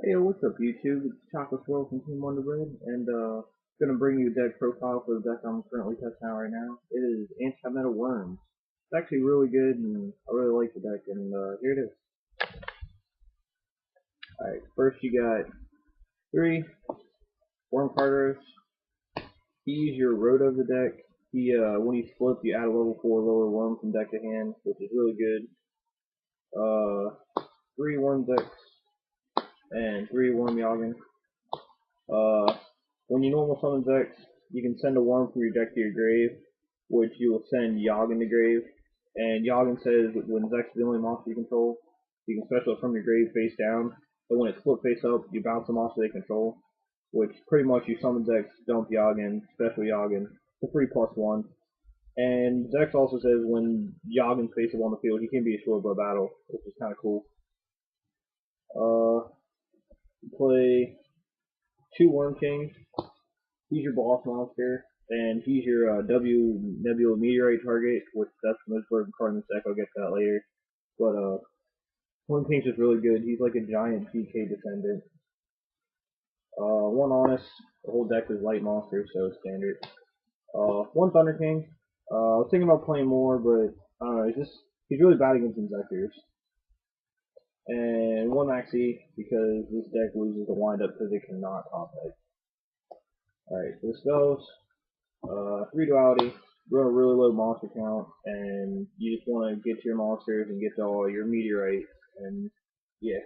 Hey, yo, what's up, YouTube? It's Chocolate Swirls from Team Wonder Bread, and gonna bring you a deck profile for the deck I'm currently testing out right now. It is Anti-Metal Worms. It's actually really good, and I really like the deck, and here it is. Alright, first you got 3 Worm Carters. He's your road of the deck. When you flip, you add a level 4 lower worm from deck to hand, which is really good. 3 Worm decks, and 3 Worm Yoggin. Uh, when you normal summon Zex, you can send a worm from your deck to your grave, which you will send Yoggin to grave. And Yoggin says that when Zex is the only monster you control, you can special it from your grave face down. But when it's flipped face up, you bounce the monster they control, which pretty much you summon Zex, dump Yoggin, special Yoggin. It's a 3+1. And Zex also says when Yoggin's face up on the field, he can be assured by battle, which is kind of cool. Play 2 Worm Kings. He's your boss monster, and he's your W Nebula Meteorite target, which that's the most important card in this deck. I'll get to that later. But One King's just really good. He's like a giant PK descendant. 1 Honest. The whole deck is light monsters, so it's standard. 1 Thunder King. I was thinking about playing more, but I don't know. He's really bad against Inzectors. And 1 Maxi, because this deck loses the windup because it cannot top deck. Alright, for the spells, 3 duality, run a really low monster count, and you just want to get to your monsters and get to all your meteorites, and yeah.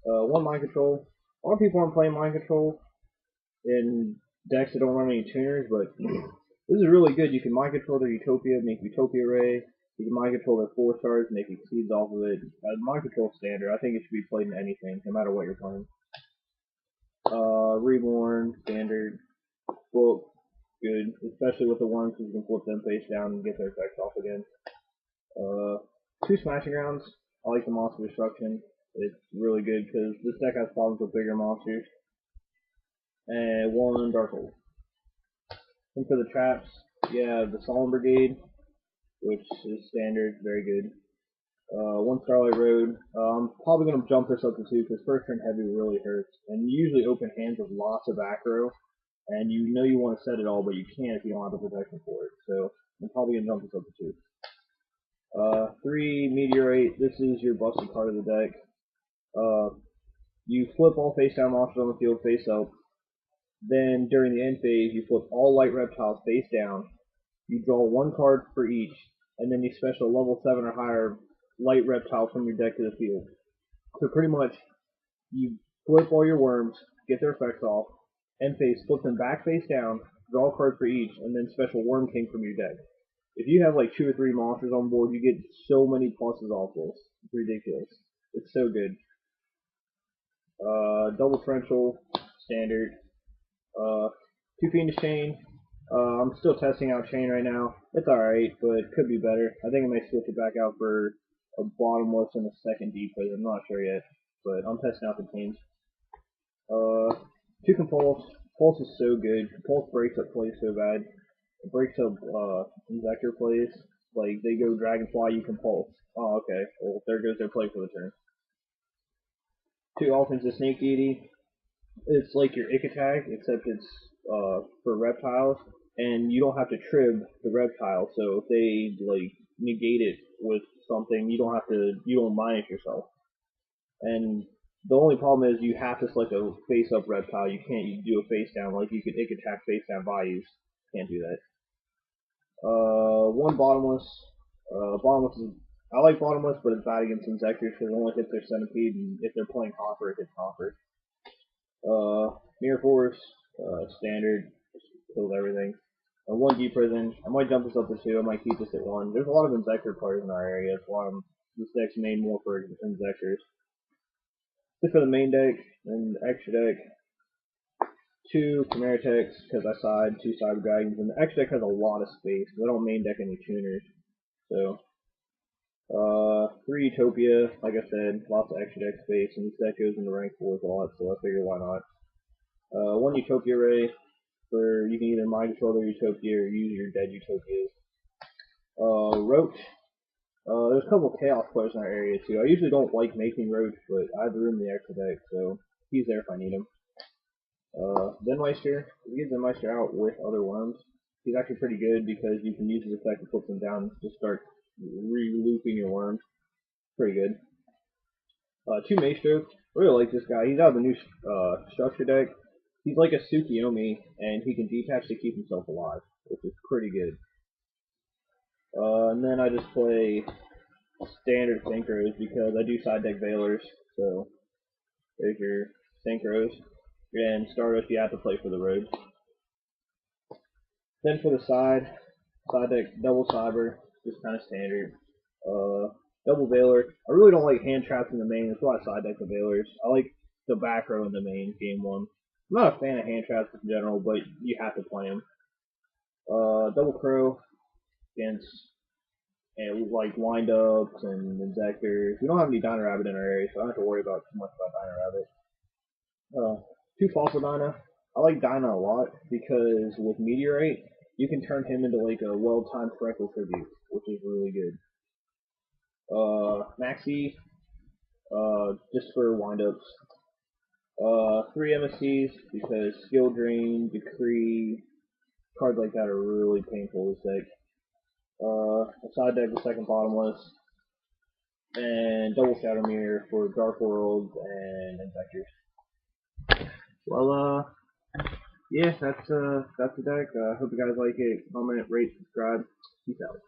1 mind control. A lot of people aren't playing mind control in decks that don't run any tuners, but this is really good. You can mind control their Utopia, make Utopia Ray. You can mind control their 4 stars, make Exceeds off of it. Mind control standard. I think it should be played in anything, no matter what you're playing. Reborn, standard. Book, good, especially with the ones because you can flip them face down and get their effects off again. 2 Smashing Grounds. I like the Monster Destruction. It's really good because this deck has problems with bigger monsters. And 1 Dark Hole. And for the traps, yeah, the Solemn Brigade, which is standard, very good. 1 Starlight Road. I'm probably going to jump this up to 2 because first turn heavy really hurts. And you usually open hands with lots of aggro. And you know you want to set it all, but you can't if you don't have the protection for it. So I'm probably going to jump this up to 2. 3 Meteorite. This is your busted card of the deck. You flip all face down monsters on the field face up. Then during the end phase, you flip all light reptiles face down. You draw 1 card for each, and then you special level 7 or higher light reptile from your deck to the field. So pretty much, you flip all your worms, get their effects off, end phase, flip them back face down, draw a card for each, and then special Worm King from your deck. If you have like 2 or 3 monsters on board, you get so many pluses off this. It's ridiculous. It's so good. Double Torrential, standard. 2 Fiendish Chain. I'm still testing out Chain right now. It's alright, but it could be better. I think I may switch it back out for a bottomless and a second deep prison. I'm not sure yet, but I'm testing out the chains. 2 Compulse. Pulse is so good. Compulse breaks up plays so bad. It breaks up Inzector plays. Like, they go Dragonfly, you Compulse. Oh, okay. Well, there goes their play for the turn. 2 Offensive Snake Deity. It's like your Ick attack, except it's for reptiles, and you don't have to trib the reptile, so if they, like, negate it with something, you don't minus yourself. And the only problem is you have to select a face-up reptile. You can't do a face-down. Like, you could Ick attack face-down values. Can't do that. 1 Bottomless. Bottomless is... I like Bottomless, but it's bad against Inzectors because it only hits their Centipede, and if they're playing Hopper, it hits Hopper. Mirror Force. Standard. Just kills everything. 1 Deep Prison. I might jump this up to 2. I might keep this at 1. There's a lot of Inzector players in our area. That's why this deck's made more for Inzectors. Just for the main deck and the extra deck, 2 Chimera Techs because I side 2 Cyber Dragons, and the extra deck has a lot of space. I don't main deck any tuners, so 3 Utopia. Like I said, lots of extra deck space, and this deck goes into rank 4s a lot, so I figure why not. 1 Utopia Ray for you can either mind control their Utopia or use your dead Utopias. Roach. There's a couple chaos players in our area too. I usually don't like making roads, but I have room in the extra deck, so he's there if I need him. Zenmeister, if you get Zenmeister out with other worms, he's actually pretty good because you can use his effect to put them down to start re-looping your worms. Pretty good. Two Maestro, really like this guy. He's out of the new structure deck. He's like a Tsukiyomi, and he can detach to keep himself alive, which is pretty good. And then I just play standard synchros because I do side deck Veilers. So there's your synchros. And Stardust you have to play for the road. Then for the side deck double Cyber, just kind of standard. Double Veiler. I really don't like hand traps in the main. That's why I side deck the Veilers. I like the back row in the main game one. I'm not a fan of hand traps in general, but you have to play them. Double Crow against and like windups and injectors. We don't have any Dino Rabbit in our area, so I don't have to worry about too much about Dino Rabbit. Two Fossil Dino. I like Dino a lot because with Meteorite, you can turn him into like a well-timed Freckle Tribute, which is really good. Maxi, just for windups. Three MSCs because Skill Drain, Decree, cards like that are really painful this deck. A side deck the second bottomless, and double Shadow Mirror for Dark Worlds and Infectors. Well, yeah, that's the deck. Hope you guys like it. Comment, rate, subscribe. Peace out.